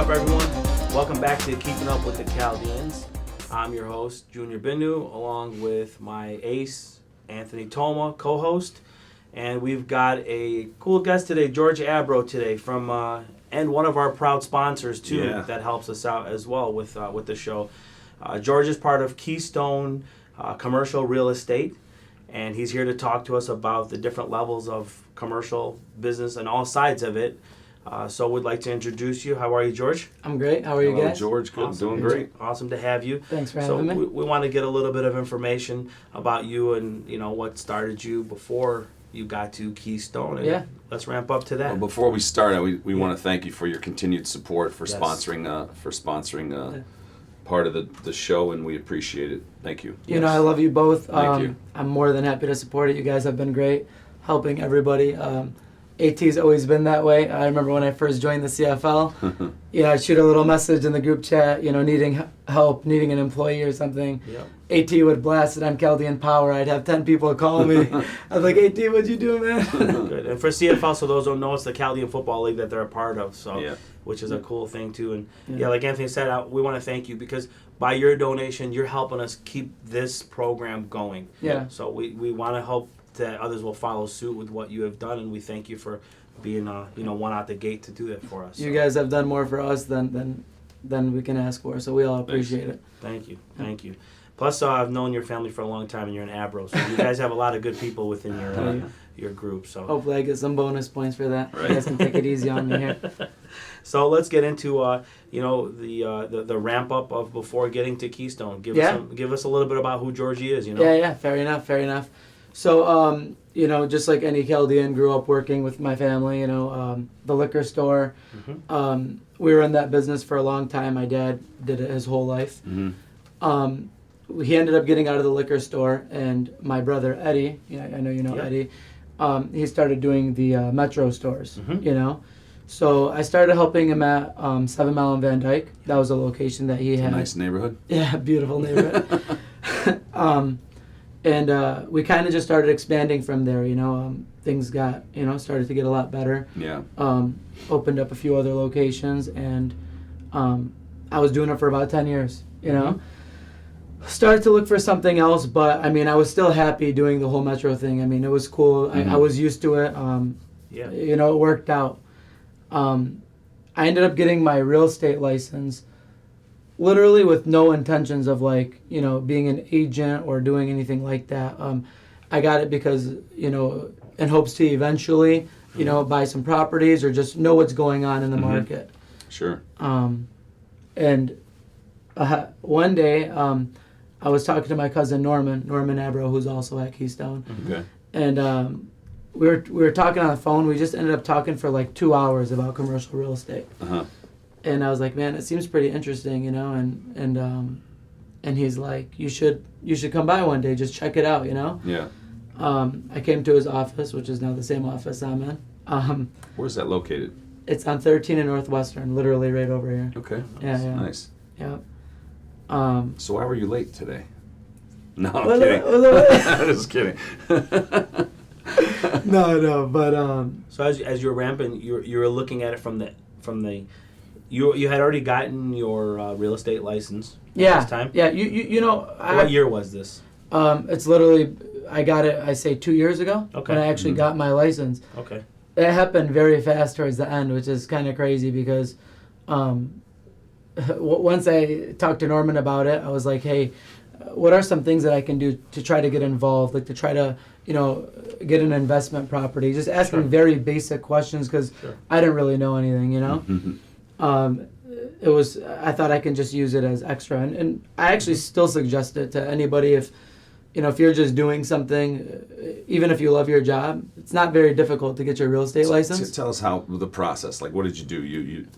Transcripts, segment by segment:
up, everyone? Welcome back to Keeping Up with the Chaldeans. I'm your host, Junior Binno, along with my ace, Anthony Toma, co-host. And we've got a cool guest today, George Abro today, from and one of our proud sponsors too, that helps us out as well with the show. George is part of Keystone Commercial Real Estate, and he's here to talk to us about the different levels of commercial business and all sides of it. So we'd like to introduce you. How are you, George? I'm great. How are you guys? George. Good. Awesome. Doing great. Awesome to have you. Thanks for having me. We want to get a little bit of information about you and what started you before you got to Keystone. And let's ramp up to that. Well, before we start, we want to thank you for your continued support for sponsoring part of the show, and we appreciate it. Thank you. You know, I love you both. Thank you. I'm more than happy to support it. You guys have been great, helping everybody. AT's always been that way. I remember when I first joined the CFL, I'd shoot a little message in the group chat, needing help, needing an employee or something. Yep. AT would blast it on Chaldean Power. I'd have 10 people call me. I was like, AT, what'd you do, man? Good. And for CFL, so those who don't know, it's the Chaldean Football League that they're a part of, which is a cool thing, too. And, like Anthony said, we want to thank you because by your donation, you're helping us keep this program going. Yeah. So we want to hope that others will follow suit with what you have done, and we thank you for being one out the gate to do that for us. You guys have done more for us than we can ask for, so we all appreciate it. Thank you. Plus, I've known your family for a long time, and you're in Abro, so you guys have a lot of good people within your group. So hopefully I get some bonus points for that. Right. You guys can take it easy on me here. So let's get into the ramp up of before getting to Keystone. Give us a little bit about who Georgie is. Yeah. Fair enough. So, just like any Chaldean, grew up working with my family, the liquor store. Mm-hmm. We were in that business for a long time. My dad did it his whole life. Mm-hmm. He ended up getting out of the liquor store, and my brother, Eddie, I know you know Eddie, he started doing the Metro stores, So I started helping him at 7 Mile and Van Dyke. That was a location that he had. A nice neighborhood. Yeah, beautiful neighborhood. And we kind of just started expanding from there, things got, started to get a lot better. Yeah. Opened up a few other locations, and I was doing it for about 10 years, Started to look for something else, but, I was still happy doing the whole Metro thing. It was cool. Mm-hmm. I was used to it. It worked out. I ended up getting my real estate license literally with no intentions of being an agent or doing anything like that. I got it because, in hopes to eventually, buy some properties or just know what's going on in the market. Sure. And one day, I was talking to my cousin Norman Abro, who's also at Keystone. Okay. And we were talking on the phone. We just ended up talking for 2 hours about commercial real estate. Uh-huh. And I was like, man, it seems pretty interesting, and he's like, you should come by one day, just check it out, Yeah. I came to his office, which is now the same office I'm in. Where's that located? It's on 13 and Northwestern, literally right over here. Okay. Yeah. Nice. Yeah. So why were you late today? No, I'm Well, kidding. well, Just kidding. No, but So as you're ramping, you were looking at it from the you had already gotten your real estate license. This time. Yeah. What year was this? It's literally, I got it, I say 2 years ago. Okay. When I actually got my license. Okay. It happened very fast towards the end, which is kind of crazy because once I talked to Norman about it, I was like, hey, what are some things that I can do to try to get involved, to try to, get an investment property? Just asking very basic questions because I didn't really know anything, Mm-hmm. I thought I can just use it as extra. And I actually still suggest it to anybody if you're just doing something, even if you love your job, it's not very difficult to get your real estate license. Tell us how the process. What did you do? You.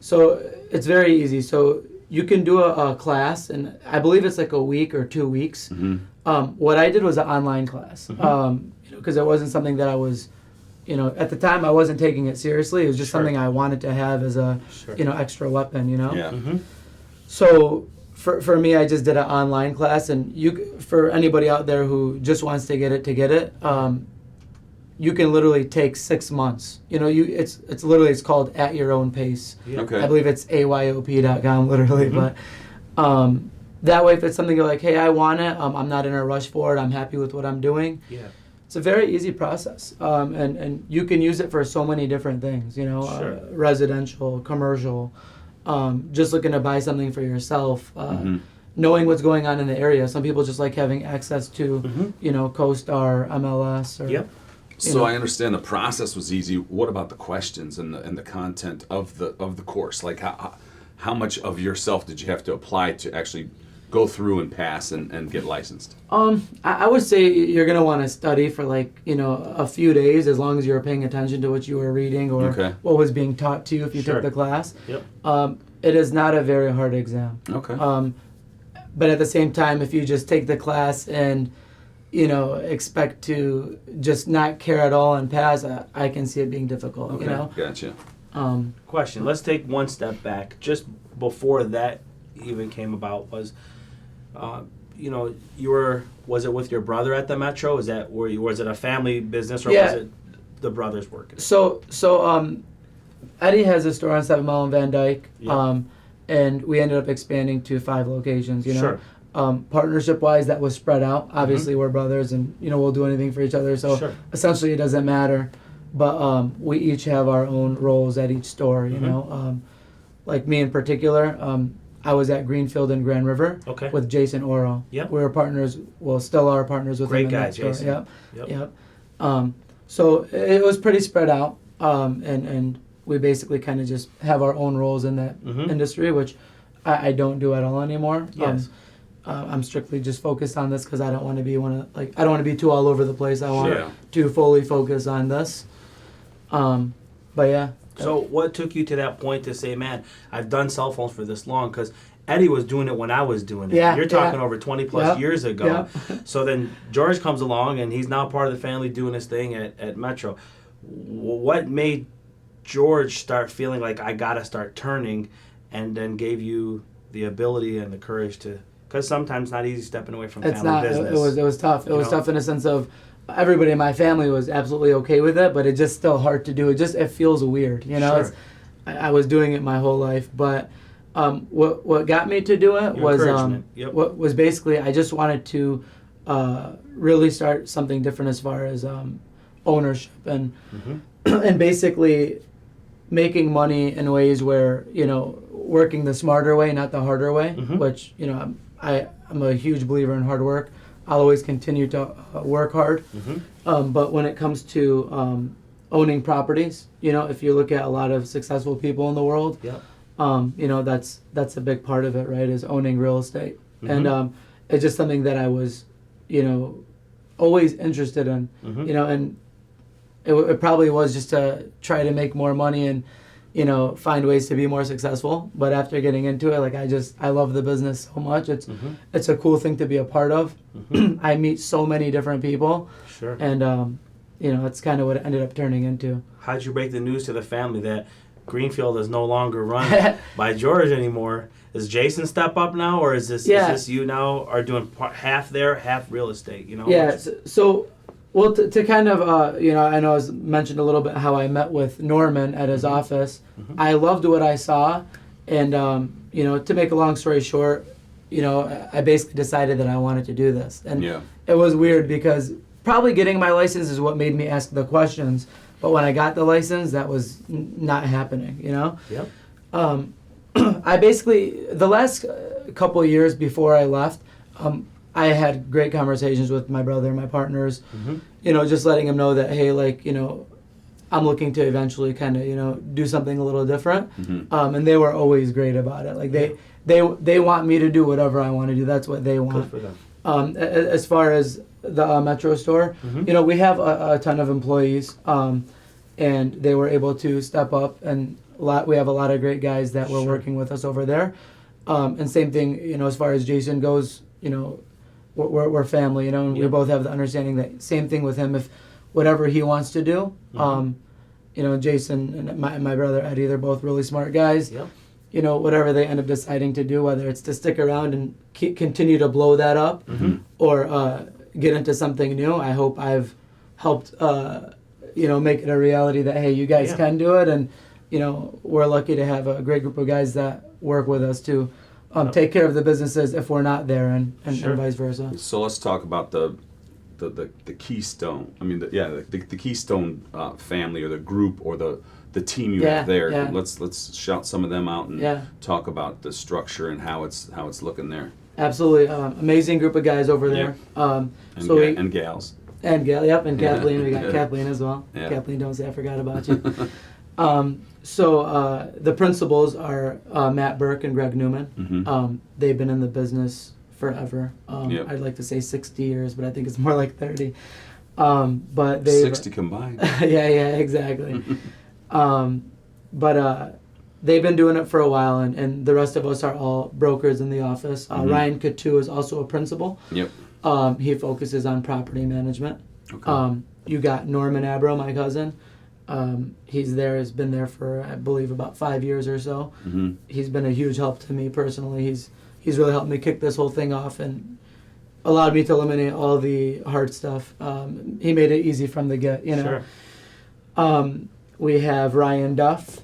So it's very easy. So you can do a class, and I believe it's a week or 2 weeks. Mm-hmm. What I did was an online class, because it wasn't something that I was, at the time I wasn't taking it seriously. It was just something I wanted to have as a, extra weapon. Yeah. Mm-hmm. So for me, I just did an online class, and for anybody out there who just wants to get it, you can literally take 6 months. It's called at your own pace. Yeah. Okay. I believe it's ayop.com literally, but that way if it's something you're like, hey, I want it, I'm not in a rush for it, I'm happy with what I'm doing. Yeah. It's a very easy process, and you can use it for so many different things. Sure. Residential, commercial, just looking to buy something for yourself. Knowing what's going on in the area. Some people just like having access to, CoStar, MLS, or. Yep. So I understand the process was easy. What about the questions and the content of the course? Like how much of yourself did you have to apply to actually go through and pass and get licensed? I would say you're gonna want to study for a few days, as long as you're paying attention to what you were reading or what was being taught to you if you took the class. Yep. It is not a very hard exam. Okay. But at the same time, if you just take the class and expect to just not care at all and pass, I can see it being difficult. Okay. Gotcha. Question. Let's take one step back. Just before that even came about, was was it with your brother at the Metro? Was it a family business, or was it the brothers working? So Eddie has a store on 7 Mile and Van Dyke, and we ended up expanding to 5 locations. Sure. Partnership wise, that was spread out. Obviously, we're brothers, and we'll do anything for each other. So essentially, it doesn't matter. But we each have our own roles at each store. Like me in particular, I was at Greenfield and Grand River with Jason Oro. Yep. We were partners. Well, still are partners with Great him. guy, in that store. Jason. Yep. So it was pretty spread out, and we basically kind of just have our own roles in that industry, which I don't do at all anymore. Yes. I'm strictly just focused on this because I don't want to be I don't want to be too all over the place. I want Sure. to fully focus on this. But yeah. So what took you to that point to say, man, I've done cell phones for this long? Because Eddie was doing it when I was doing it. Yeah, You're talking over 20 plus years ago. Yep. So then George comes along, and he's now part of the family doing his thing at Metro. What made George start feeling like I got to start turning, and then gave you the ability and the courage to... Because sometimes it's not easy stepping away from family business. It was tough. It was tough in a sense of everybody in my family was absolutely okay with it, but it's just still hard to do. It feels weird, Sure. I was doing it my whole life, but what got me to do it was basically I just wanted to really start something different as far as ownership and and basically making money in ways where working the smarter way, not the harder way, which I'm a huge believer in hard work. I'll always continue to work hard. But when it comes to owning properties, if you look at a lot of successful people in the world, that's a big part of it, right? Is owning real estate. And it's just something that I was, always interested in, and it probably was just to try to make more money and, find ways to be more successful. But after getting into it, I love the business so much. It's a cool thing to be a part of. I meet so many different people. Sure. And, it's kind of what it ended up turning into. How'd you break the news to the family that Greenfield is no longer run by George anymore? Does Jason step up now, or is this you now are doing half there, half real estate? Yeah. So well, to kind of I know I was mentioned a little bit how I met with Norman at his office. I loved what I saw, and to make a long story short, I basically decided that I wanted to do this, and it was weird because probably getting my license is what made me ask the questions. But when I got the license, that was not happening. Yep. I basically the last couple of years before I left, I had great conversations with my brother and my partners. Just letting them know that hey, I'm looking to eventually kind of do something a little different. And they were always great about it. They want me to do whatever I want to do. That's what they want. Good for them. As far as the Metro store, we have a ton of employees, and they were able to step up, and we have a lot of great guys that were working with us over there. And same thing, as far as Jason goes, we're family, and we both have the understanding that same thing with him. If whatever he wants to do, Jason and my brother Eddie, they're both really smart guys. Yep. Whatever they end up deciding to do, whether it's to stick around and continue to blow that up, or get into something new. I hope I've helped make it a reality that, hey, you guys Yeah. can do it. And, we're lucky to have a great group of guys that work with us to take care of the businesses if we're not there, and Sure. vice versa. So let's talk about the Keystone. I mean, the Keystone family or the group or the team you have there. Yeah. Let's shout some of them out and Yeah. talk about the structure and how it's looking there. Absolutely. Amazing group of guys over there. And, and gals. And Gail, yep, and Yeah. Kathleen. We got Yeah. Kathleen as well. Yeah. Kathleen, don't say I forgot about you. So the principals are Matt Burke and Greg Newman. Mhm. They've been in the business forever. Yep. I'd like to say 60 years, but I think it's more like 30. But they 60 combined. yeah, exactly. But they've been doing it for a while, and the rest of us are all brokers in the office. Mhm. Ryan Kutwc is also a principal. Yep. He focuses on property management. Okay. You got Norman Abro, my cousin. Has been there for, I believe, about 5 years or so. Mm-hmm. He's been a huge help to me personally. He's really helped me kick this whole thing off and allowed me to eliminate all the hard stuff. He made it easy from the get, Sure. We have Ryan Duff.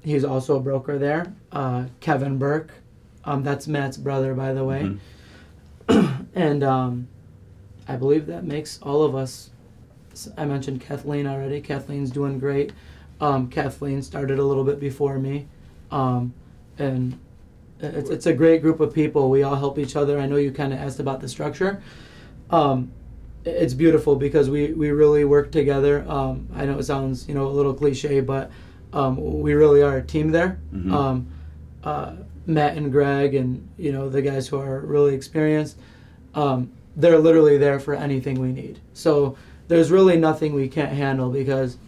He's also a broker there. Kevin Burke. That's Matt's brother, by the way. Mhm. And I believe that makes all of us. I mentioned Kathleen already. Kathleen's doing great. Kathleen started a little bit before me. And it's a great group of people. We all help each other. I know you kind of asked about the structure. It's beautiful because we really work together. I know it sounds a little cliche, but we really are a team there. Mhm. Matt and Greg and the guys who are really experienced, they're literally there for anything we need. So there's really nothing we can't handle because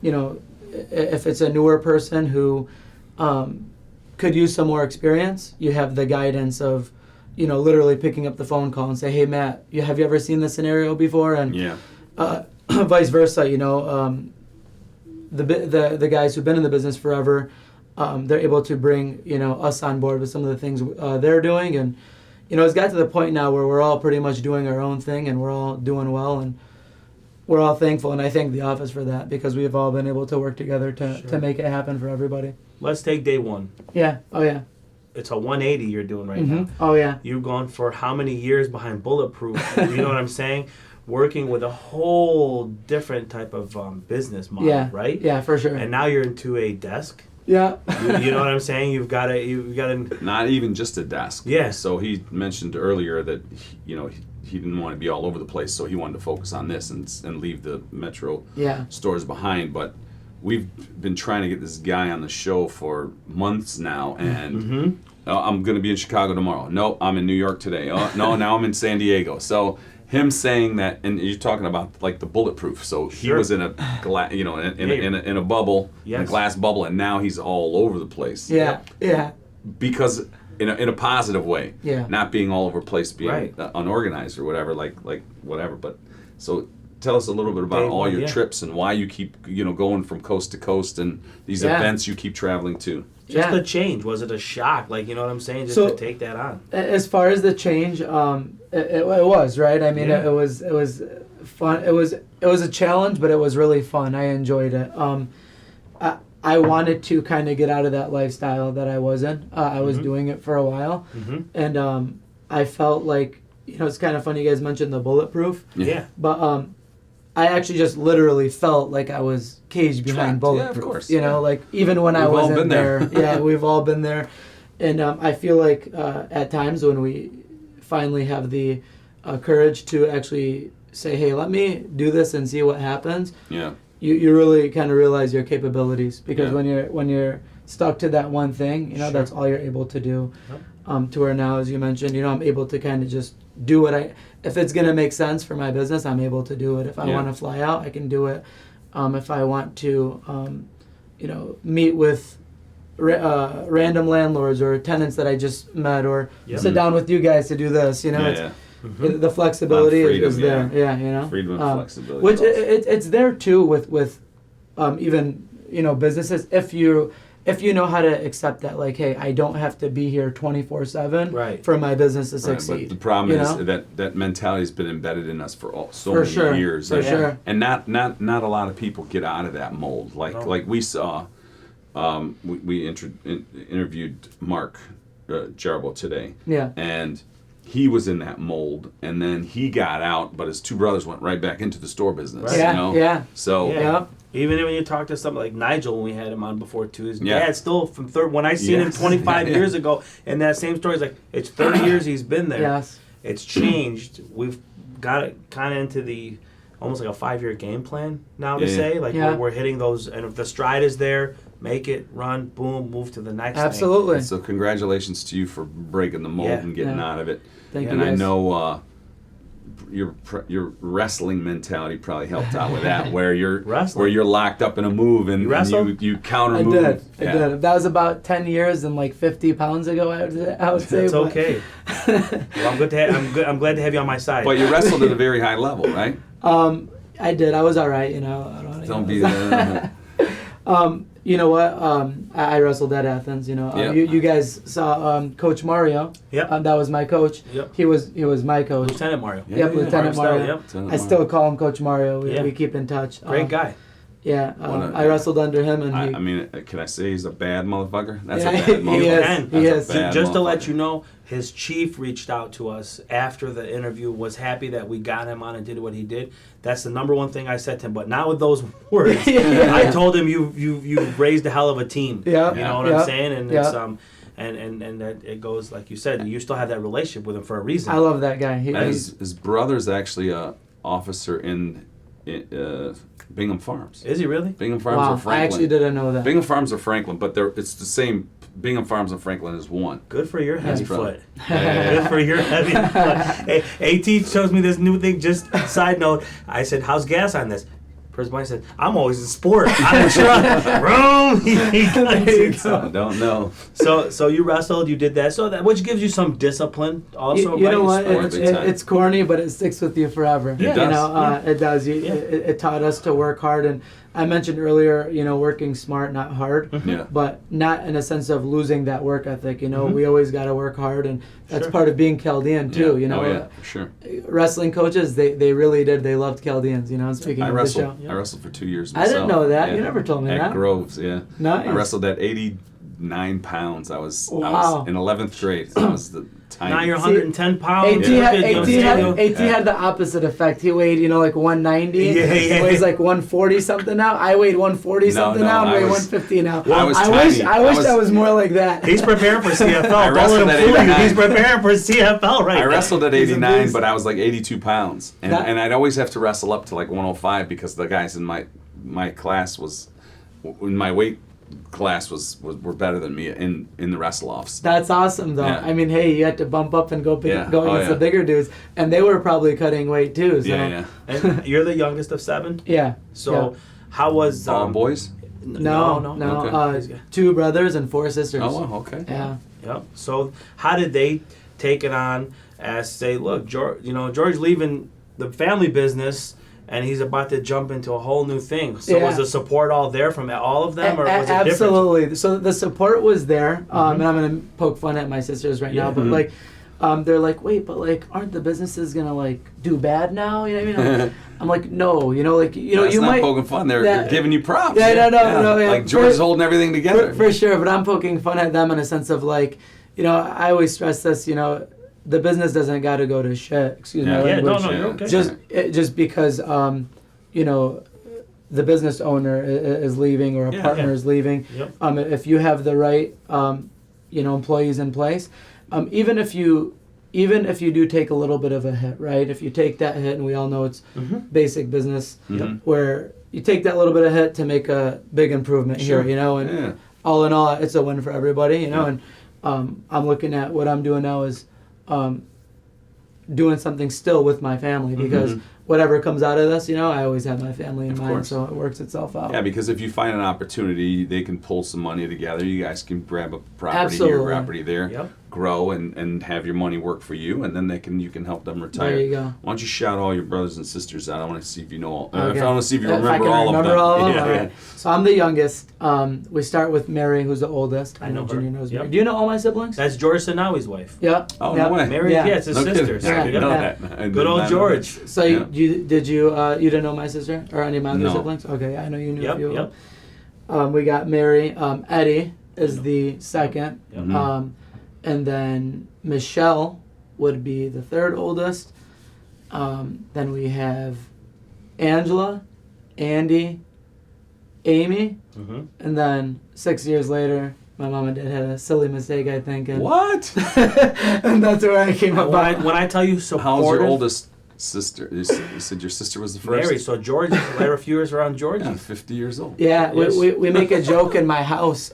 if it's a newer person who could use some more experience, you have the guidance of literally picking up the phone call and say, hey Matt, have you ever seen this scenario before? And Yeah. vice versa, the guys who've been in the business forever, they're able to bring us on board with some of the things they're doing. And it's got to the point now where we're all pretty much doing our own thing and we're all doing well, and we're all thankful, and I thank the office for that because we've all been able to work together to Sure. make it happen for everybody. Let's take day one. Yeah. Oh yeah. It's a 180 you're doing right now. Oh yeah. You've gone for how many years behind Bulletproof? You know what I'm saying? Working with a whole different type of business model, Yeah. right? Yeah, for sure. And now you're into a desk. Yeah. You know what I'm saying? You've got to. Not even just a desk. Yeah. So he mentioned earlier that he didn't want to be all over the place, so he wanted to focus on this and leave the metro Yeah. stores behind. But we've been trying to get this guy on the show for months now, and Mm-hmm. I'm going to be in Chicago tomorrow. No, I'm in New York today. Oh, no, now I'm in San Diego. So him saying that, and you're talking about like the Bulletproof. So he Sure. was in a in a bubble, in a Yes. glass bubble, and now he's all over the place. Yeah. Yeah. Because in a positive way. Yeah. Not being all over the place, being Right. unorganized or whatever, like whatever. But so tell us a little bit about Day all one, your yeah. trips and why you keep going from coast to coast and these Yeah. events you keep traveling to. Just Yeah. the change. Was it a shock? Like, you know what I'm saying? Just So- to take that on. As far as the change, it was right. I mean, Yeah. it was fun. It was a challenge, but it was really fun. I enjoyed it. I wanted to kind of get out of that lifestyle that I was in. I was Mhm. doing it for a while, Mm-hmm. and I felt like it's kind of funny. You guys mentioned the Bulletproof, Yeah. but I actually just literally felt like I was caged behind Trapped. Yeah, of Bulletproof. course. Like even when I We've all wasn't been there. there. Yeah, we've all been there. And I feel like at times when we finally have the courage to actually say, hey, let me do this and see what happens, Yeah. you really kind of realize your capabilities. Because Yeah. when you're stuck to that one thing, Sure. that's all you're able to do. Yep. To where now, as you mentioned, I'm able to kind of just do what if it's going to make sense for my business, I'm able to do it. If I Yeah. want to fly out, I can do it. If I want to, meet with random landlords or tenants that I just met, or Yep. sit down with you guys to do this, Yeah, it's, yeah. Mm-hmm. the flexibility Freedom, is there. Yeah, Freedom and flexibility. which also. it's there too with even businesses. if you know how to accept that, like, hey, I don't have to be here 24/7 Right. for my business to Right, succeed. but the problem you is know? that mentality has been embedded in us for so For many sure, years. for and, sure. and not a lot of people get out of that mold. Like we saw, we interviewed Mark Jarbo today. Yeah. And he was in that mold, and then he got out, but his two brothers went right back into the store business. Right. Yeah, You know? yeah. So Yeah. Even when you talk to something like Nigel, when we had him on before too, his Yeah. dad still from third. When I seen him Yes. 25 years ago, and that same story is like it's 30 years he's been there. Yes. It's changed. We've got it kind of into the almost like a 5-year game plan now to Yeah. say like Yeah. we're hitting those, and if the stride is there, make it, run, boom, move to the next thing. Absolutely. So congratulations to you for breaking the mold Yeah. and getting Yeah. out of it. Thank And you I guys. know your wrestling mentality probably helped out with that, where you're locked up in a move and You wrestled? you counter I move. did. Yeah. I did. That was about 10 years and like 50 pounds ago, I would say. It's but- okay. Well, I'm glad to have you on my side. But you wrestled at a very high level, right? I did. I was all right, you know. I Don't be. You know what? I wrestled at Athens. You know, Yeah. you guys saw Coach Mario. Yep. That was my coach. Yep. He was my coach. Lieutenant Mario. Yeah. Yep, Lieutenant Mario. Yep. I still call him Coach Mario. Yeah. We keep in touch. Great guy. Yeah, What a- I wrestled under him, and I mean, can I say he's a bad motherfucker? That's Yeah, a bad he motherfucker. is. Can. He That's is. a bad Just to let motherfucker. you know, his chief reached out to us after the interview, was happy that we got him on and did what he did. That's the number one thing I said to him, but not with those words. Yeah. I told him you've raised a hell of a team. Yeah. You know what Yeah. I'm saying? And Yeah. it's and that it goes like you said, you still have that relationship with him for a reason. I love that guy. His brother's actually a officer in Bingham Farms. Is he really? Bingham Farms Wow, or Franklin. I actually didn't know that. Bingham Farms or Franklin, but it's the same. Bingham Farms and Franklin is one. Good for your heavy brother. foot. Yeah. Good for your heavy foot. Hey, AT shows me this new thing. Just side note, I said, "How's gas on this?" Person behind said, "I'm always in sport. I'm in truck. Vroom." He cuts it. I don't know. So you wrestled, you did that. So that which gives you some discipline, also. You right? know what? sport, big time. It's corny, but it sticks with you forever. It You does. know, it does. Yeah. It taught us to work hard, and I mentioned earlier, you know, working smart, not hard. Yeah. But not in a sense of losing that work ethic. You know, Mhm. we always got to work hard, and that's Sure. part of being Chaldean too. Yeah. You know, Oh yeah, for sure. wrestling coaches they really did. They loved Chaldeans. You know, speaking I of wrestled. the show. Yeah. I wrestled for 2 years. I didn't myself. know that. Yeah. You never told me At that. Groves, yeah. Nice. I wrestled at 89 pounds. I was Wow. in 11th grade. I was the tiny. Now you're 110 pounds. AT, had, Good, AT, you had, know, AT had the opposite effect. He weighed, you know, like 190. Yeah. He weighs like 140 something now. I weighed 140 something no, now and I weigh was- 150 now. I was I tiny. wish I was more like that. He's preparing for CFL. I Don't wrestled let at him fool you. 89. He's preparing for CFL right I now. wrestled at He's 89, amazing. but I was like 82 pounds, and That- and I'd always have to wrestle up to like 105 because the guys in my class in my weight class were better than me in the wrestle offs. That's awesome though. Yeah. I mean, hey, you had to bump up and go Yeah. go Oh, against yeah. the bigger dudes, and they were probably cutting weight too. So. Yeah, yeah. And you're the youngest of 7. Yeah. So how was All boys. No. Okay. 2 brothers and 4 sisters. Oh, wow, okay. Yeah. Yep. So how did they take it on as say, look, George leaving the family business and he's about to jump into a whole new thing. So Yeah. was the support all there from all of them, or was it different? Absolutely. So the support was there, and I'm gonna poke fun at my sisters right now, Yeah. but Mhm. like, they're like, wait, but like, aren't the businesses gonna like do bad now? You know what I mean? I'm like, no, you know, like, you know, That's you not might. poking fun. They're that- giving you props. Yeah, no, yeah. Like George is For- holding everything together. For sure, but I'm poking fun at them in a sense of like, you know, I always stress this, you know, the business doesn't got to go to shit. Excuse Yeah. my Yeah, language. no, you're okay. Just because, you know, the business owner is leaving or a Yeah, partner yeah. is leaving. Yep. If you have the right, you know, employees in place, even if you do take a little bit of a hit, right? If you take that hit, and we all know it's Mhm. basic business, Mhm. where you take that little bit of hit to make a big improvement Sure. here, you know, and Yeah. all in all, it's a win for everybody, you know. Yeah. And I'm looking at what I'm doing now is doing something still with my family because whatever comes out of this, I always have my family in Of mind, course. so it works itself out. Yeah, because if you find an opportunity, they can pull some money together. You guys can grab a property Absolutely. here, property there, Yep. grow, and have your money work for you, and then you can help them retire. There you go. Why don't you shout all your brothers and sisters out? I want to see if you know all. Okay. I want to see if you If I remember can all remember of them. all of them? Yeah, All yeah. right. So I'm the youngest. We start with Mary, who's the oldest. I know her. Junior knows Yep. Mary. Do you know all my siblings? That's George Sanawi's wife. Yep. Oh, yep. no way. Mary, Yeah. yeah, it's his No sister. kidding. So, I didn't yeah. know Yeah. that. I did Good old not know George. that. So Yeah. you didn't know my sister or any of my other No. siblings? Okay, I know you knew a Yep, few. yep. We got Mary. Eddie is the second. Yep. Mhm. And then Michelle would be the third oldest. Then we have Angela, Andy, Amy, Mm-hmm. and then 6 years later, my mom and dad had a silly mistake, I think. And, What? and that's where I came When about. when I tell you supportive, How's your oldest sister? You said your sister was the first? Mary. So George, there were a few years around George. Yeah, 50 years old. Yeah, Yes. we make a joke in my house.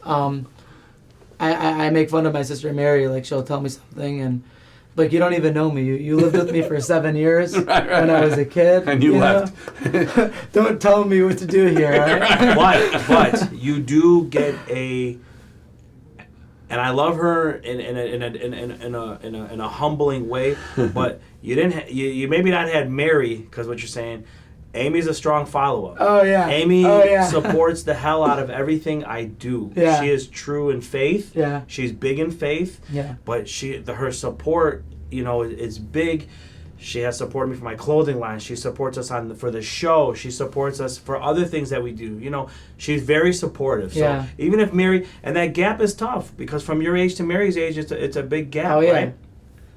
I make fun of my sister Mary, like she'll tell me something and like you don't even know me. You lived with me for 7 years Right, when I was a kid. And you know? left. Don't tell me what to do here. Right? But you do get a, and I love her in a humbling way. But you didn't. You maybe not had Mary because what you're saying. Amy's a strong follow-up. Oh yeah. Amy Oh, yeah. supports the hell out of everything I do. Yeah. She is true in faith. Yeah. She's big in faith. Yeah. But her support, is big. She has supported me for my clothing line. She supports us for the show. She supports us for other things that we do. She's very supportive. So Yeah. even if Mary, and that gap is tough because from your age to Mary's age, it's a big gap, Oh, yeah. right?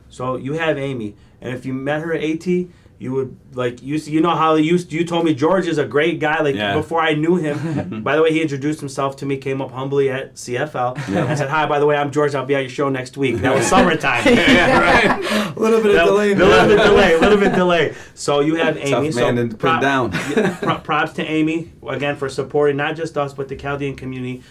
So you have Amy, and if you met her at AT, you would you know how you told me George is a great guy Yeah. before I knew him. By the way, he introduced himself to me, came up humbly at CFL. Yeah. I said, "Hi, by the way, I'm George. I'll be at your show next week." That was summertime. Yeah, right. A little bit of delay. A little bit delay. So you have Amy. Tough man to pin down. Props to Amy again for supporting not just us but the Chaldean community.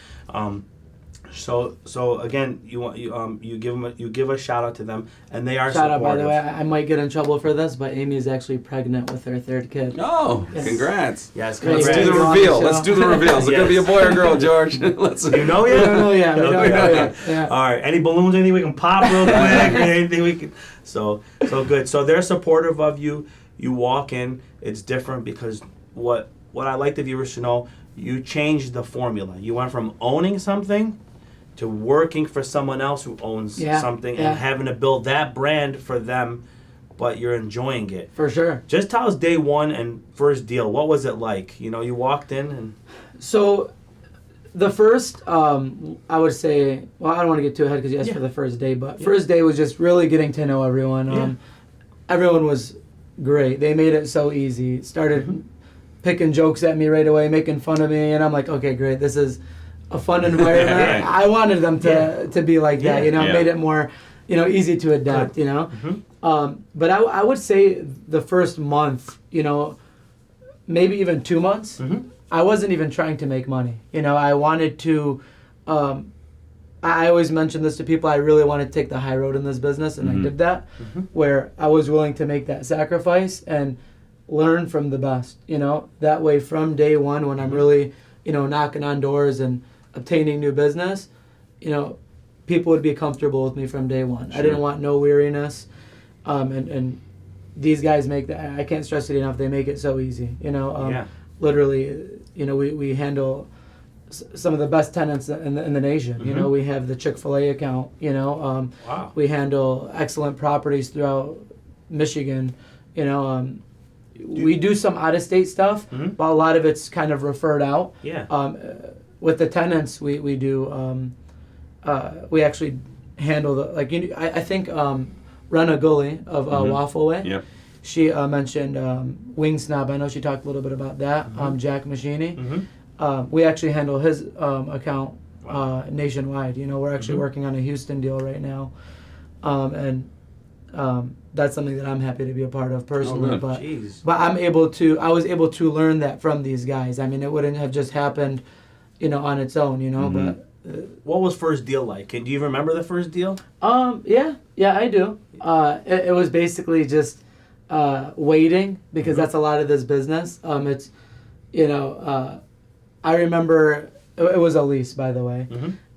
So again, you give a shout out to them, and they are Shout out, supportive. by the way, I might get in trouble for this, but Amy is actually pregnant with her third kid. Oh, Yes. congrats. Yes, Let's congrats. do the Congrats. reveal. On the Let's show. do the reveal. Is it going to be a Yes. boy or girl, George? Let's. You know We yet? don't know yet. We don't Okay. know yet. Yeah. All right. Any balloons? Anything we can pop real quick? Anything we can? So good. So they're supportive of you. You walk in. It's different because what I like the viewers to know. You changed the formula. You went from owning something to working for someone else who owns Yeah, something yeah. and having to build that brand for them, but you're enjoying it. For sure. Just tell us day one and first deal. What was it like? You walked in and So, the first, I would say, well, I don't want to get too ahead because you asked Yeah. for the first day, but Yeah. first day was just really getting to know everyone. Yeah. Everyone was great. They made it so easy. Started picking jokes at me right away, making fun of me, and I'm like, okay, great. This is a fun environment. Right. I wanted them to be like that. Yeah. Yeah. Made it more, easy to adapt. But I would say the first month, maybe even 2 months. Mhm. I wasn't even trying to make money. I wanted to. I always mention this to people. I really wanted to take the high road in this business, and I did that, where I was willing to make that sacrifice and learn from the best. That way, from day one, when I'm really, knocking on doors and obtaining new business, people would be comfortable with me from day one. I didn't want no weariness, and these guys make that. I can't stress it enough. They make it so easy. Yeah. Literally, we handle some of the best tenants in the nation. We have the Chick-fil-A account. Wow. We handle excellent properties throughout Michigan. We do some out-of-state stuff, but a lot of it's kind of referred out. Yeah. With the tenants, we do. We actually handle I think Rena Gully of Waffle Way. Yep. She mentioned Wing Snob. I know she talked a little bit about that. Jack Machini. We actually handle his account nationwide. We're actually working on a Houston deal right now, and that's something that I'm happy to be a part of personally. good. But Jeez. I was able to learn that from these guys. I mean, it wouldn't have just happened, on its own. But What was first deal like? Do you remember the first deal? yeah, I do. It was basically just waiting, because that's a lot of this business. It's, I remember it was a lease, by the way,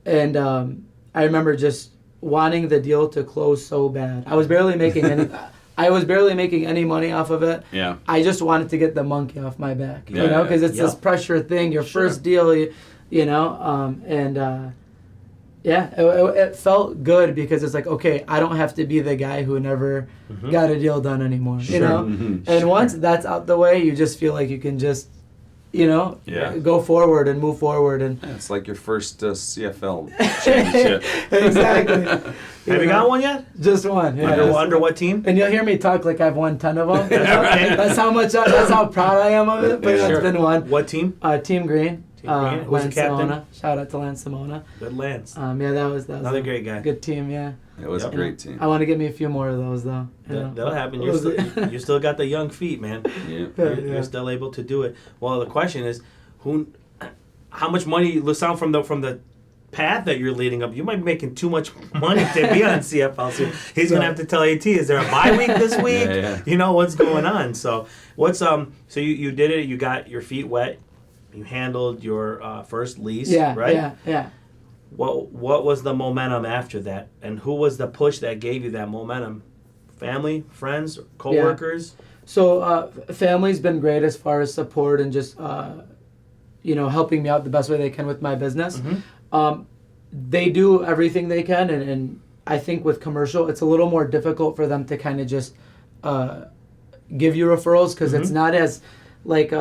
and I remember just wanting the deal to close so bad. I was barely making any. I was barely making any money off of it. Yeah. I just wanted to get the monkey off my back, Yeah, because it's this pressure thing. Your first deal, it felt good because it's like, okay, I don't have to be the guy who never got a deal done anymore, And once that's out the way, you just feel like you can just, go forward and move forward. And yeah, it's like your first CFL championship. Exactly. Have you got one yet? Just one. Yeah, Under what team? And you'll hear me talk like I've won 10 of them. Right. That's how proud I am of it. But it's been one. What team? Team Green. Green. Who's the captain? Simona. Shout out to Lance Simona. Good Lance. That was another great guy. Good team, yeah. It was a great team. I want to get me a few more of those though. That'll happen. You still got the young feet, man. Yeah. You're still able to do it. Well, the question is, how much money? Let's sound from the path that you're leading up. You might be making too much money to be on CFL. So he's gonna have to tell AT, is there a bye week this week? Yeah. What's going on? So what's so you did it. You got your feet wet. You handled your first lease. Right. Yeah. What was the momentum after that, and who was the push that gave you that momentum? Family, friends, coworkers. Yeah. So family's been great as far as support and just helping me out the best way they can with my business. They do everything they can, and I think with commercial, it's a little more difficult for them to kind of just give you referrals, because it's not as like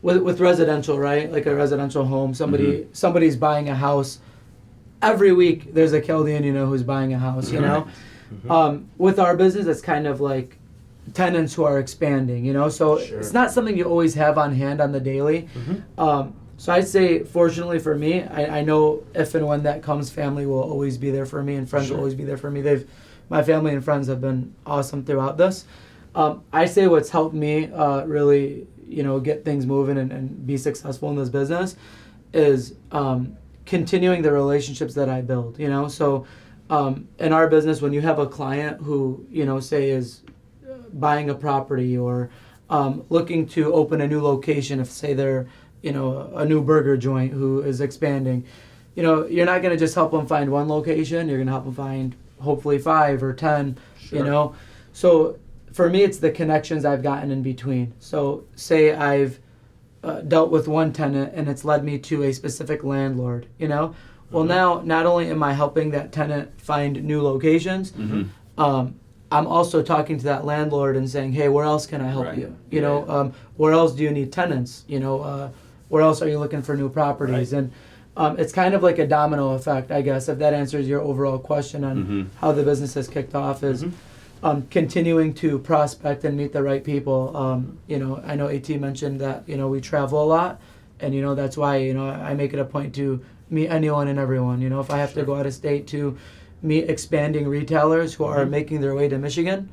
with residential, right? Like a residential home, somebody's buying a house. Every week there's a Chaldean who's buying a house, with our business, it's kind of like tenants who are expanding, so it's not something you always have on hand on the daily. So I'd say, fortunately for me, I know if and when that comes, family will always be there for me, and friends will always be there for me. My family and friends have been awesome throughout this. I say what's helped me really, get things moving and be successful in this business is continuing the relationships that I build. So in our business, when you have a client who say is buying a property or looking to open a new location, if say they're a new burger joint who is expanding, you're not going to just help them find one location. You're going to help them find hopefully 5 or 10. So for me, it's the connections I've gotten in between. So say I've dealt with one tenant and it's led me to a specific landlord, well, now not only am I helping that tenant find new locations, I'm also talking to that landlord and saying, hey, where else can I help you? Where else do you need tenants? Where else are you looking for new properties? And it's kind of like a domino effect, I guess, if that answers your overall question on how the business has kicked off, is continuing to prospect and meet the right people. I know AT mentioned that, we travel a lot, and, that's why, I make it a point to meet anyone and everyone. If I have to go out of state to meet expanding retailers who are making their way to Michigan,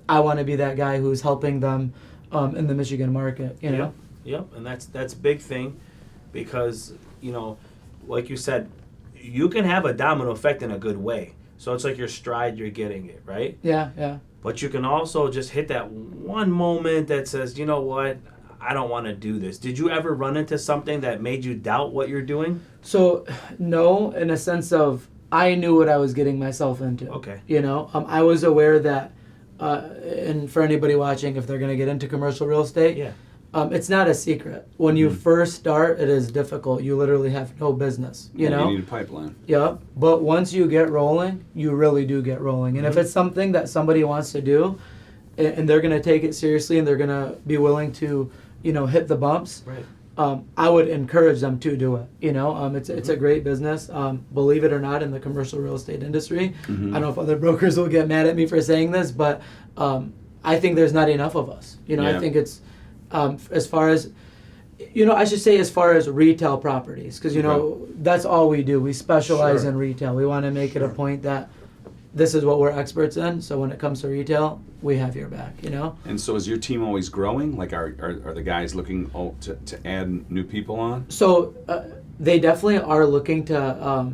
I want to be that guy who's helping them in the Michigan market, Yep, and that's a big thing, because, like you said, you can have a domino effect in a good way. So it's like your stride, you're getting it, right? Yeah. But you can also just hit that one moment that says, you know what, I don't want to do this. Did you ever run into something that made you doubt what you're doing? So, no, in a sense of I knew what I was getting myself into. Okay. I was aware that, and for anybody watching, if they're going to get into commercial real estate, it's not a secret. When you first start, it is difficult. You literally have no business, you know? You need a pipeline. Yeah, but once you get rolling, you really do get rolling. And if it's something that somebody wants to do, and they're going to take it seriously, and they're going to be willing to, hit the bumps, I would encourage them to do it. It's a great business. Believe it or not, in the commercial real estate industry, I don't know if other brokers will get mad at me for saying this, but I think there's not enough of us. I think it's as far as, I should say as far as retail properties, because, that's all we do. We specialize in retail. We want to make it a point that this is what we're experts in. So when it comes to retail, we have your back, And so is your team always growing? Like, are the guys looking to add new people on? So they definitely are looking to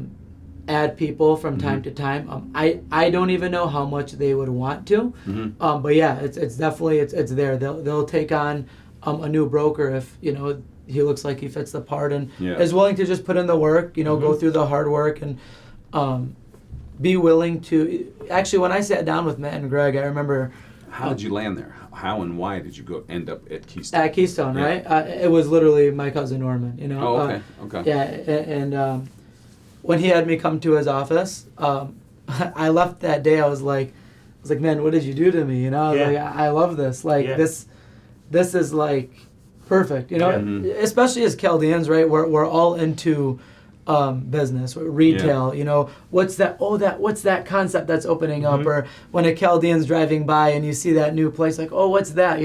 add people from time to time. I don't even know how much they would want to, but yeah, it's definitely it's there. They'll take on a new broker if he looks like he fits the part and is willing to just put in the work. Go through the hard work and be willing to. Actually, when I sat down with Matt and Greg, I remember. How did you land there? How and why did you end up at Keystone? At Keystone, right? It was literally my cousin Norman. Oh, okay. Okay. Yeah, and when he had me come to his office, I left that day. I was like, man, what did you do to me? I was like, I love this. Like this is like perfect. Especially as Chaldeans, right? We're all into business, retail. What's that? What's that concept that's opening up? Or when a Chaldean's driving by and you see that new place, like, oh, what's that?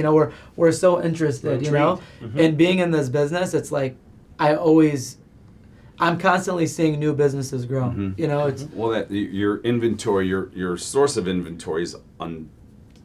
We're so interested. And being in this business, it's like I'm constantly seeing new businesses grow. It's that your inventory, your source of inventory is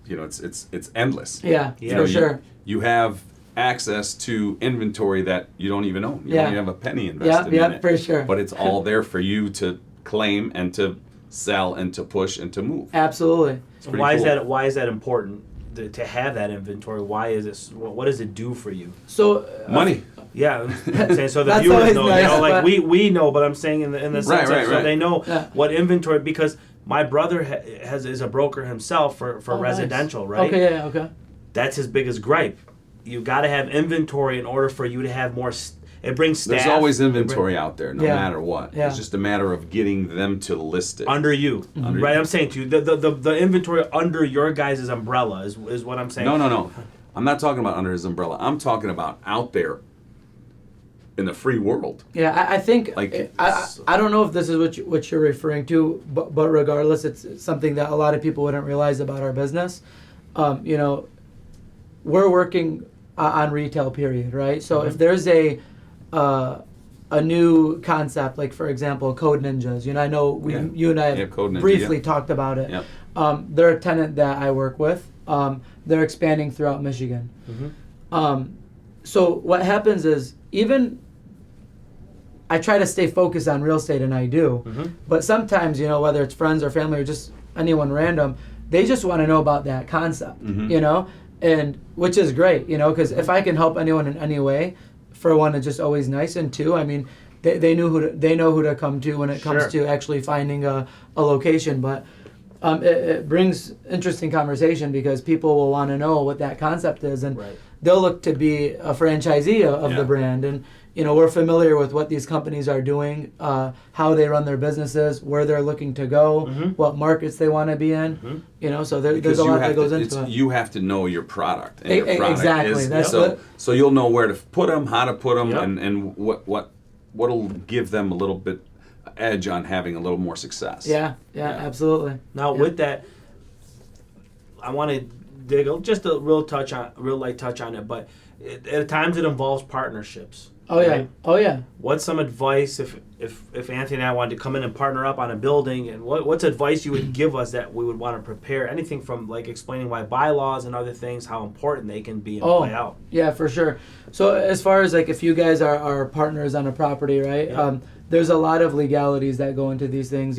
it's endless. Yeah, for sure. You have access to inventory that you don't even own. You don't even have a penny invested in it. For sure. But it's all there for you to claim and to sell and to push and to move. Absolutely. So why is that important to have that inventory? Why is it? What does it do for you? So money. Yeah, I'm saying so the viewers know. Nice, we know, but I'm saying in the sense right. so they know what inventory, because my brother is a broker himself for residential, nice. right? Okay, okay. That's his biggest gripe. You got to have inventory in order for you to have more. It brings staff. There's always inventory out there, no matter what. Yeah. It's just a matter of getting them to list it under you, right? I'm saying to you, the inventory under your guys' umbrella is what I'm saying. No. I'm not talking about under his umbrella. I'm talking about out there in the free world. Yeah, I think I don't know if this is what you're referring to, but regardless, it's something that a lot of people wouldn't realize about our business. We're working on retail, period, right? So if there's a new concept, like for example, Code Ninjas. I know you and I have briefly talked about it. Yep. They're a tenant that I work with. They're expanding throughout Michigan. So what happens is, even I try to stay focused on real estate, and I do. But sometimes, whether it's friends or family or just anyone random, they just want to know about that concept, and which is great, because if I can help anyone in any way, for one, it's just always nice, and two, I mean, they know who to come to when it comes to actually finding a location. But it brings interesting conversation, because people will want to know what that concept is, and they'll look to be a franchisee of the brand. And we're familiar with what these companies are doing, how they run their businesses, where they're looking to go, what markets they want to be in. So there's a lot that goes into it. You have to know your product. And your product exactly. So you'll know where to put them, how to put them, and what'll give them a little bit edge on having a little more success. Yeah, absolutely. Now with that, I want to dig just a real light touch on it, but at times it involves partnerships. Oh yeah. Right? Oh yeah. What's some advice if Anthony and I wanted to come in and partner up on a building, and what's advice you would give us that we would want to prepare? Anything from like explaining why bylaws and other things, how important they can be and play out. Yeah, for sure. So as far as like if you guys are partners on a property, right? Yeah. There's a lot of legalities that go into these things.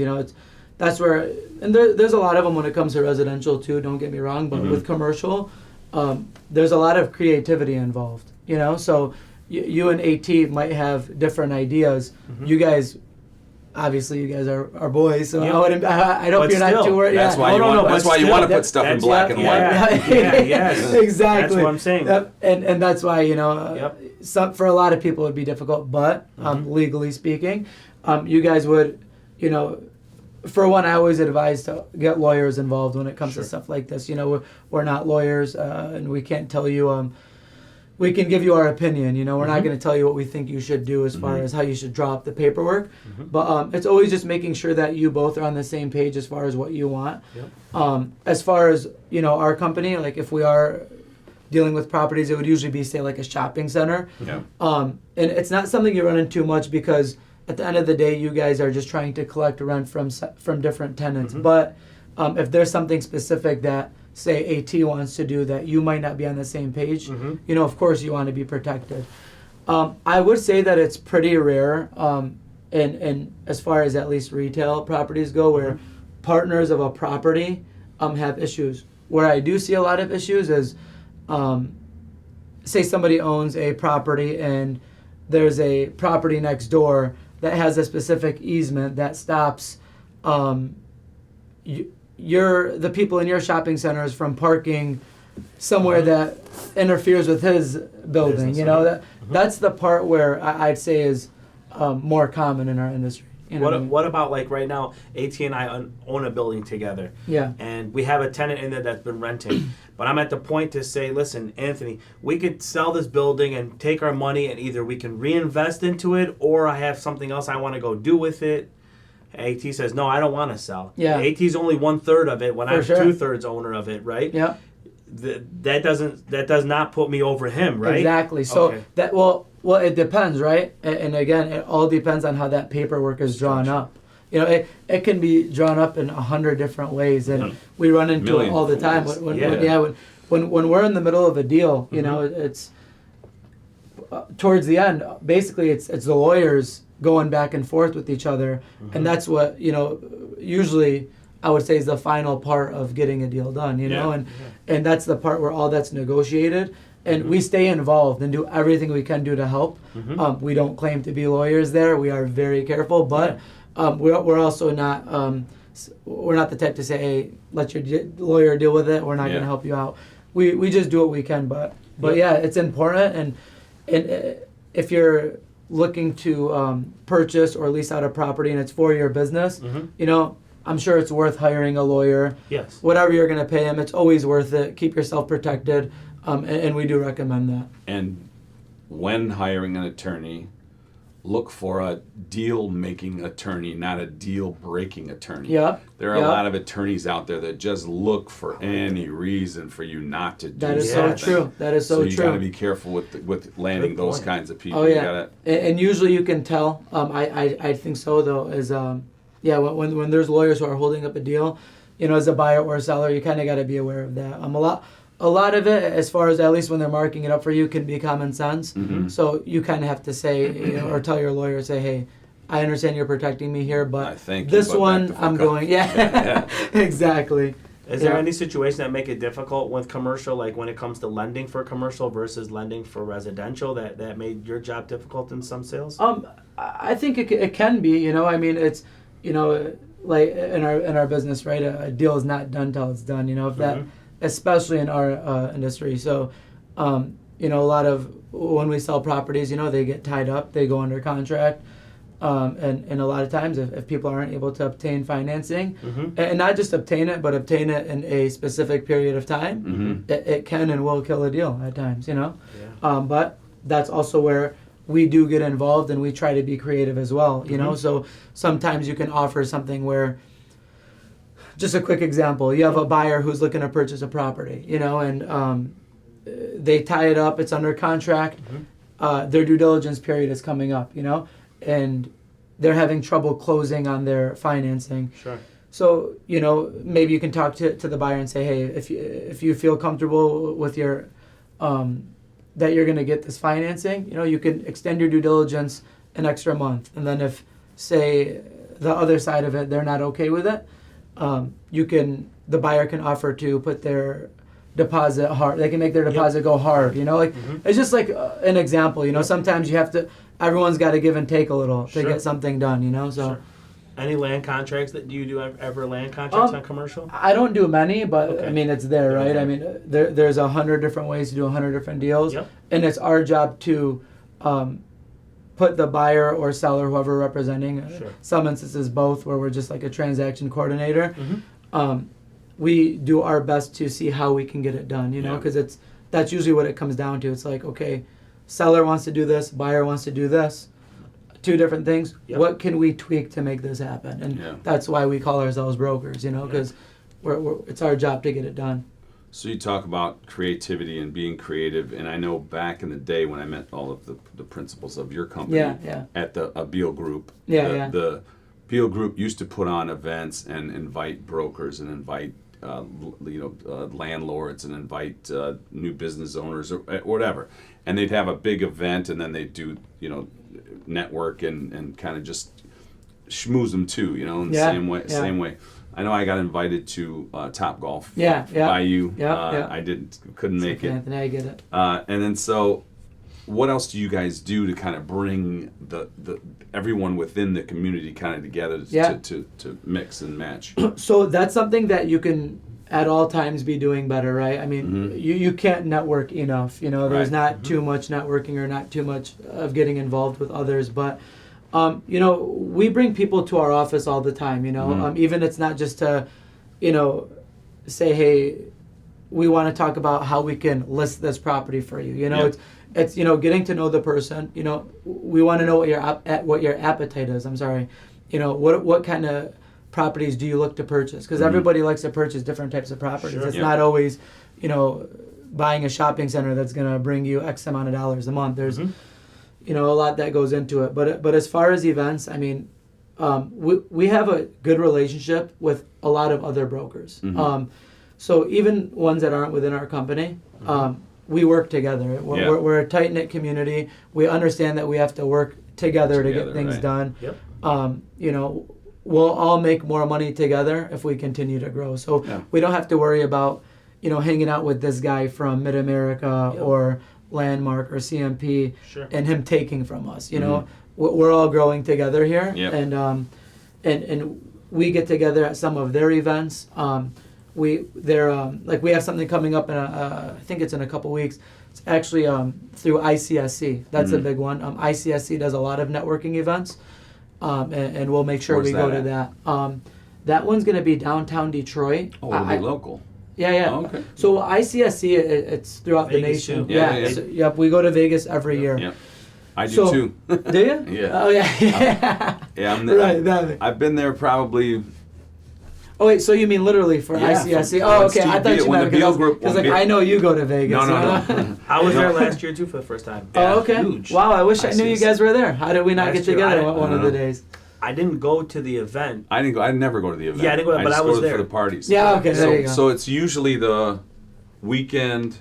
That's where, and there's a lot of them when it comes to residential too. Don't get me wrong, but with commercial, there's a lot of creativity involved. So. You and AT might have different ideas. You guys, obviously, you guys are boys, so I hope you're not too worried. That's why you want to put stuff in black and white. Yes. Exactly. That's what I'm saying. And that's why for a lot of people it would be difficult, but legally speaking, you guys would, for one, I always advise to get lawyers involved when it comes to stuff like this. We're not lawyers, and we can't tell you. We can give you our opinion, we're not going to tell you what we think you should do as far as how you should draw up the paperwork. But it's always just making sure that you both are on the same page as far as what you want. As far as, our company, like if we are dealing with properties, it would usually be, say, like a shopping center. And it's not something you run into much, because at the end of the day, you guys are just trying to collect rent from different tenants. But if there's something specific that, say, AT wants to do that you might not be on the same page, of course you want to be protected. I would say that it's pretty rare and as far as at least retail properties go, where partners of a property have issues. Where I do see a lot of issues is, say somebody owns a property and there's a property next door that has a specific easement that stops the people in your shopping centers from parking somewhere that interferes with his building. You know, that's the part where I'd say is more common in our industry. You know what I mean? What about like right now, AT and I own a building together. Yeah. And we have a tenant in there that's been renting. But I'm at the point to say, listen, Anthony, we could sell this building and take our money and either we can reinvest into it or I have something else I want to go do with it. AT says, no, I don't want to sell. Yeah. AT's only 1/3 of it when I'm sure. 2/3 owner of it, right? Yeah. That does not put me over him, right? Exactly. So Okay. that well, it depends, right? And again, it all depends on how that paperwork is drawn up. You know, it can be drawn up in 100 different ways, and we run into it all the time. When we're in the middle of a deal, you know, it's towards the end. Basically, it's the lawyers going back and forth with each other, and that's what, you know, usually I would say is the final part of getting a deal done. You know, and that's the part where all that's negotiated. And we stay involved and do everything we can do to help. We don't claim to be lawyers there. We are very careful, but we're also not we're not the type to say, hey, let your lawyer deal with it. We're not going to help you out. We just do what we can. But yeah, it's important. And if you're looking to purchase or lease out a property and it's for your business, you know, I'm sure it's worth hiring a lawyer. Yes. Whatever you're going to pay him, it's always worth it. Keep yourself protected. And we do recommend that. And when hiring an attorney, look for a deal-making attorney, not a deal-breaking attorney. Yep. There are a lot of attorneys out there that just look for any reason for you not to do that is something. so true. That is so you true. got to be careful with landing those kinds of people. Oh, yeah. You gotta, and usually you can tell. I think so, though, is when there's lawyers who are holding up a deal, you know, as a buyer or a seller, you kind of got to be aware of that. A lot of it, as far as at least when they're marking it up for you, can be common sense. So you kind of have to say, you know, or tell your lawyer, say, hey, I understand you're protecting me here, but this one I'm going, exactly. Is there any situation that make it difficult with commercial, like when it comes to lending for commercial versus lending for residential, that made your job difficult in some sales? I think it can be. You know, I mean, it's, you know, like in our business, right? A deal is not done till it's done. You know, if that. Especially in our industry. So, you know, a lot of when we sell properties, you know, they get tied up, they go under contract. And a lot of times if people aren't able to obtain financing, and not just obtain it, but obtain it in a specific period of time, it can and will kill a deal at times, you know. But that's also where we do get involved and we try to be creative as well, you know. So sometimes you can offer something where, just a quick example, you have a buyer who's looking to purchase a property, you know, and they tie it up, it's under contract, their due diligence period is coming up, you know, and they're having trouble closing on their financing. Sure. So, you know, maybe you can talk to the buyer and say, hey, if you feel comfortable with your, that you're going to get this financing, you know, you can extend your due diligence an extra month. And then if, say, the other side of it, they're not okay with it, the buyer can offer to put their deposit hard. They can make their deposit go hard, you know, like it's just like an example, you know, sometimes you have to, everyone's got to give and take a little to get something done, you know, so. Any land contracts that you do ever land contracts on commercial? I don't do many, but I mean, it's there, right? I mean, there's 100 different ways to do 100 different deals, and it's our job to, put the buyer or seller, whoever we're representing, some instances both, where we're just like a transaction coordinator. We do our best to see how we can get it done, you know, because that's usually what it comes down to. It's like, okay, seller wants to do this, buyer wants to do this, two different things. What can we tweak to make this happen? And that's why we call ourselves brokers, you know, because it's our job to get it done. So you talk about creativity and being creative, and I know back in the day when I met all of the principals of your company at the Beal Group, the Beal Group used to put on events and invite brokers and invite landlords and invite new business owners or whatever, and they'd have a big event and then they'd do network and kind of just schmooze them too, you know, in the Yeah, same way. yeah. Same way. I know I got invited to Top Golf Yeah, yeah. by you. Yeah. I couldn't make it. Anthony, I get it. And then so, what else do you guys do to kind of bring the everyone within the community kind of together to mix and match? So that's something that you can at all times be doing better, right? I mean, you can't network enough. You know, there's not too much networking or not too much of getting involved with others, but. You know, we bring people to our office all the time, you know, even it's not just to, you know, say, hey, we want to talk about how we can list this property for you. You know, it's you know, getting to know the person. You know, we want to know what your appetite is. I'm sorry, you know, what kind of properties do you look to purchase? Because everybody likes to purchase different types of properties. Sure. It's not always, you know, buying a shopping center that's going to bring you X amount of dollars a month. There's you know, a lot that goes into it. But as far as events, I mean, we have a good relationship with a lot of other brokers. So even ones that aren't within our company, we work together. We're a tight-knit community. We understand that we have to work together to get things done. Yep. You know, we'll all make more money together if we continue to grow. So we don't have to worry about, you know, hanging out with this guy from Mid-America or Landmark or CMP and him taking from us. You know, we're all growing together here, and we get together at some of their events. We have something coming up in I think it's in a couple weeks. It's actually through ICSC. That's a big one. ICSC does a lot of networking events, and we'll make sure Where's we go that to that. That one's going to be downtown Detroit. Oh, it'll be local. Yeah. Oh, okay. So ICSC, it's throughout Vegas the nation. too. Yeah. So, yep, we go to Vegas every year. Yep. I do too. Do you? Yeah. Oh yeah. Yeah, I'm there. Right, that- I've been there probably. Oh wait, so you mean literally for ICSC? from Oh, when okay. I Steve thought Beal- you when meant the Beal group- because when like Beal- I know you go to Vegas. No. I was there last year too for the first time. Oh, okay. Huge. Wow, I wish I knew you ICSC. guys were there. How did we not Last get year, together I one of the days? I didn't go to the event. I didn't go. I never go to the event. Yeah, I didn't go, but just I was go there. for the parties. Yeah, okay, there you go. So it's usually the weekend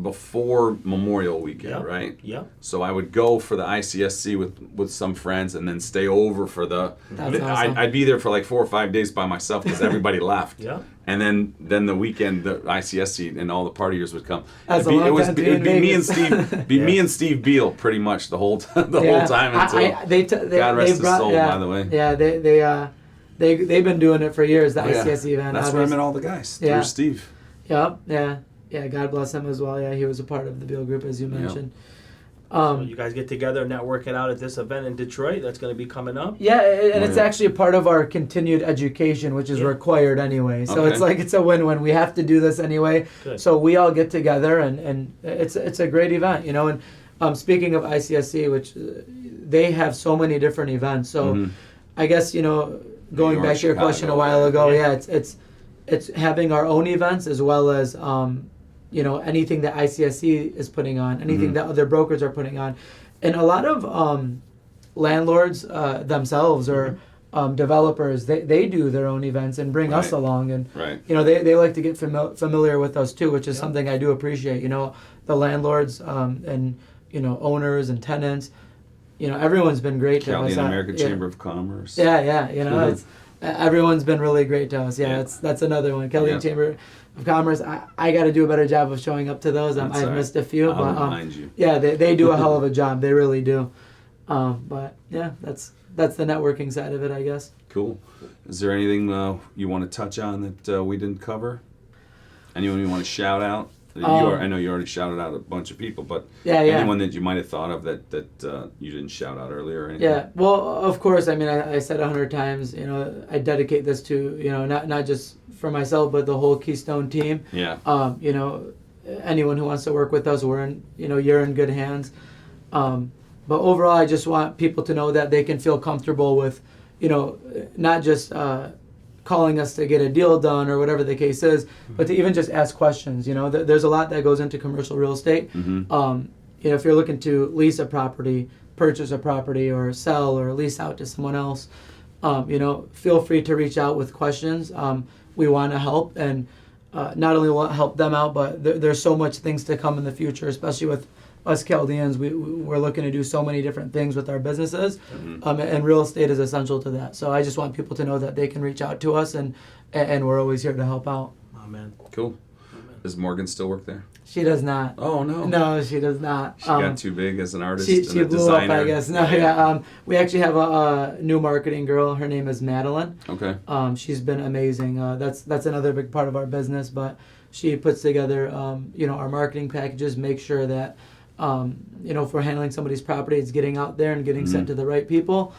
before Memorial Weekend, right? Yeah. So I would go for the ICSC with some friends, and then stay over for the. That's awesome. I'd be there for like 4 or 5 days by myself because everybody left. Yeah. And then the weekend, the ICSC and all the partiers would come. That's It'd a long time to be it'd in be me and Vegas. Steve, me and Steve Beal pretty much the whole time until God rest his soul, by the way. Yeah, they've been doing it for years. The Oh, yeah. ICSC event. That's where I met all the guys. Yeah. Through Steve. Yep. Yeah. God bless him as well. Yeah, he was a part of the Beal Group, as you mentioned. So you guys get together, network it out at this event in Detroit. That's going to be coming up. Yeah, and it's actually a part of our continued education, which is required anyway. So it's a win-win. We have to do this anyway. Good. So we all get together, and it's a great event, you know. And speaking of ICSC, which they have so many different events. So I guess, you know, going back to your question a while ago, it's having our own events as well as you know, anything that ICSC is putting on, anything that other brokers are putting on. And a lot of landlords themselves or developers, they do their own events and bring us along. And, you know, they like to get familiar with us too, which is something I do appreciate. You know, the landlords and, you know, owners and tenants, you know, everyone's been great to us. Chaldean American Chamber of Commerce. Yeah, you know, it's everyone's been really great to us. Yeah, that's another one. Chaldean Chamber of Commerce. I got to do a better job of showing up to those. I've missed a few, I'll but remind you. yeah, they do a hell of a job. They really do. But yeah, that's the networking side of it, I guess. Cool. Is there anything you want to touch on that we didn't cover? Anyone you want to shout out? I know you already shouted out a bunch of people, but anyone that you might have thought of that you didn't shout out earlier or anything? Yeah, well, of course. I mean, I said 100 times. You know, I dedicate this to, you know, not just for myself, but the whole Keystone team. Yeah. You know, anyone who wants to work with us, you're in good hands. But overall, I just want people to know that they can feel comfortable with, you know, not just calling us to get a deal done or whatever the case is, but to even just ask questions. You know, there's a lot that goes into commercial real estate. You know, if you're looking to lease a property, purchase a property, or sell or lease out to someone else, you know, feel free to reach out with questions. We want to help, and not only want to help them out, but there's so much things to come in the future, especially with us Chaldeans, we're looking to do so many different things with our businesses, and real estate is essential to that. So I just want people to know that they can reach out to us, and we're always here to help out. Amen. Cool. Does Morgan still work there? She does not. Oh no. No, she does not. She got too big as an artist She and a blew designer. up, I guess. No, yeah. We actually have a new marketing girl. Her name is Madeline. Okay. She's been amazing. That's another big part of our business, but she puts together, our marketing packages, make sure that, if we're handling somebody's property, it's getting out there and getting sent to the right people.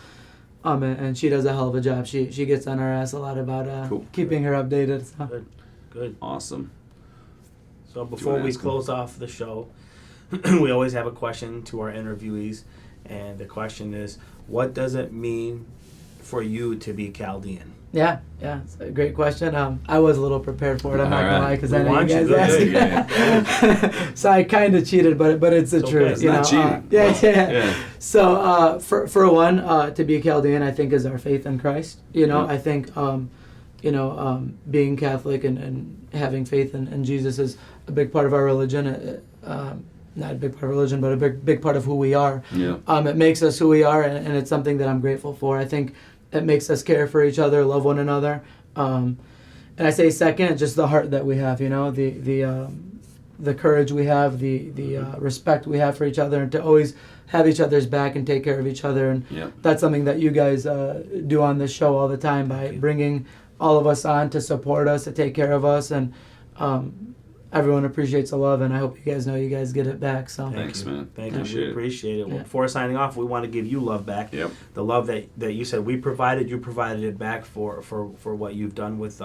And she does a hell of a job. She gets on our ass a lot about keeping her updated. So. Good. Awesome. So before we close off the show, we always have a question to our interviewees, and the question is, what does it mean for you to be Chaldean? Yeah, it's a great question. I was a little prepared for it. I'm not gonna lie, because I know you guys asked. So I kind of cheated, but it's the truth. It's not cheating. Yeah. So for one, to be Chaldean, I think is our faith in Christ. I think being Catholic and having faith in Jesus is a big part of our religion. Not a big part of religion, but a big part of who we are. Yeah. It makes us who we are, and it's something that I'm grateful for. I think it makes us care for each other, love one another. And I say second, just the heart that we have, the courage we have, the respect we have for each other, and to always have each other's back and take care of each other. And that's something that you guys do on this show all the time by bringing all of us on to support us, to take care of us, and everyone appreciates the love, and I hope you guys know you guys get it back. So Thanks, man. Thank you. We appreciate it. Yeah. Before signing off, we want to give you love back. Yep. The love that you said we provided, you provided it back for what you've done with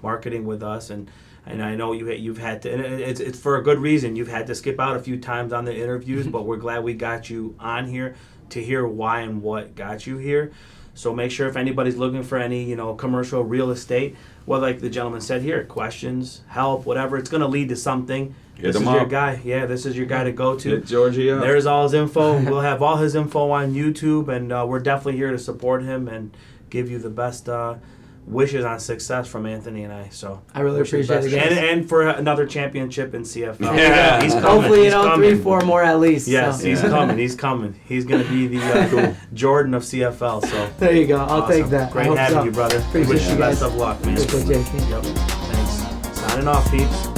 marketing with us, and I know you've had to, and it's for a good reason. You've had to skip out a few times on the interviews, but we're glad we got you on here to hear why and what got you here. So make sure if anybody's looking for any, commercial real estate, well, like the gentleman said here, questions, help, whatever, it's going to lead to something. This is your guy. Yeah, this is your guy to go to. Get Georgie up. There's all his info. We'll have all his info on YouTube, and we're definitely here to support him and give you the best wishes on success from Anthony and I. So I really appreciate it, guys. And for another championship in CFL. Yeah. He's coming. Hopefully, he's coming. 3-4 more at least. Yes, so. he's coming. He's coming. He's going to be the Jordan of CFL. So there you go. I'll awesome. take that. Great having you, brother. Appreciate Wish you you best guys. of luck, man. Appreciate you. Yep. Thanks. Signing off, peeps.